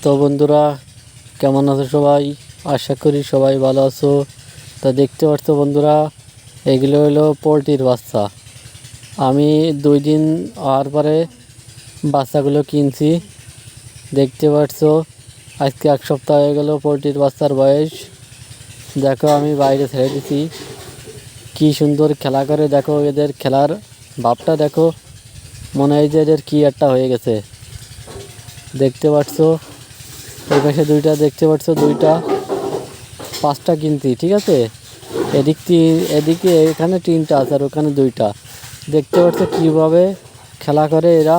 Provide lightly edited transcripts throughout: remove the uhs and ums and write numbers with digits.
তো বন্ধুরা, কেমন আছো সবাই? আশা করি সবাই ভালো আছো। তা দেখতে পাচ্ছ বন্ধুরা, এগুলো হলো পোলট্রির বাচ্চা। আমি 2 দিন হওয়ার পরে বাচ্চাগুলো কিনছি। দেখতে পাচ্ছ, আজকে 1 সপ্তাহ হয়ে গেল পোলট্রির বাচ্চার বয়স। দেখো, আমি বাইরে ছেড়ে দিছি, কি সুন্দর খেলা করে। দেখো এদের খেলার ভাবটা দেখো, মনে হয় যে এদের কি একটা হয়ে গেছে। দেখতে পাচ্ছ, এই পাশে দুইটা দেখতে পাচ্ছ, দুইটা 5টা কিনতি, ঠিক আছে। এদিকে এখানে 3টা আছে আর ওখানে 2টা। দেখতে পাচ্ছ কীভাবে খেলা করে এরা।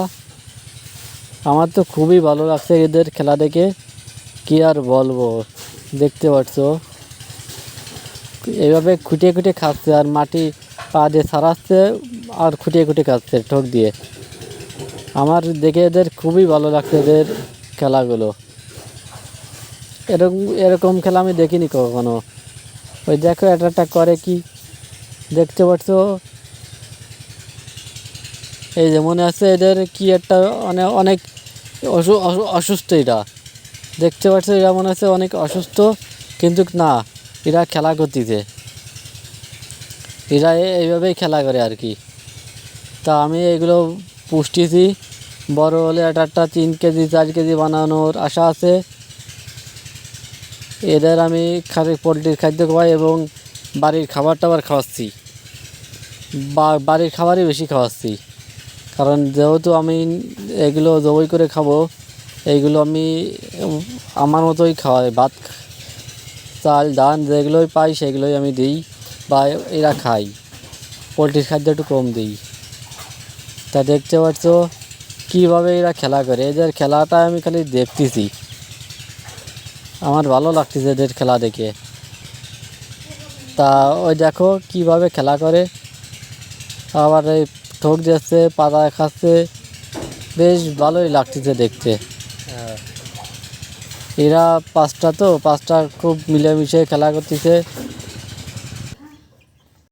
আমার তো খুবই ভালো লাগছে এদের খেলা দেখে, কি আর বলবো। দেখতে পাচ্ছ এইভাবে খুঁটিয়ে খুঁটিয়ে খাচ্ছে আর মাটি পা দিয়ে ছাড়াচ্ছে আর খুঁটিয়ে খুঁটিয়ে খাচ্ছে ঠোক দিয়ে। আমার দেখে এদের খুবই ভালো লাগছে এদের খেলাগুলো। এরকম এরকম খেলা আমি দেখিনি কখনো। ওই দেখো এটা করে কি, দেখতে পাচ্ছ। এই যে মনে আছে এদের কি একটা অনেক অনেক অসুস্থ এরা। দেখতে পাচ্ছ এরা মনে হচ্ছে অনেক অসুস্থ, কিন্তু না, এরা খেলা করতেছে। এরা এইভাবেই খেলা করে আর কি। তা আমি এগুলো পুষতেছি, বড় হলে একটা 3 কেজি 4 কেজি বানানোর আশা আছে। এদের আমি পোলট্রির খাদ্য খাওয়াই এবং বাড়ির খাবার টাবার খাওয়াচ্ছি, বাড়ির খাবারই বেশি খাওয়াচ্ছি। কারণ যেহেতু আমি এগুলো জবাই করে খাবো, এইগুলো আমি আমার মতোই খাওয়াই। ভাত, চাল, ধান যেগুলোই পাই সেগুলোই আমি দিই বা এরা খাই। পোলট্রির খাদ্য একটু কম দিই। তা দেখতে পাচ্ছ কীভাবে এরা খেলা করে। এদের খেলাটা আমি খালি দেখতেছি, আমার ভালো লাগতেছে এদের খেলা দেখে। তা ওই দেখো কীভাবে খেলা করে, আবার এই ঠোক দিচ্ছে, পাতা খাচ্ছে, বেশ ভালোই লাগতেছে দেখতে। এরা 5টা, তো 5টা খুব মিলেমিশে খেলা করতেছে।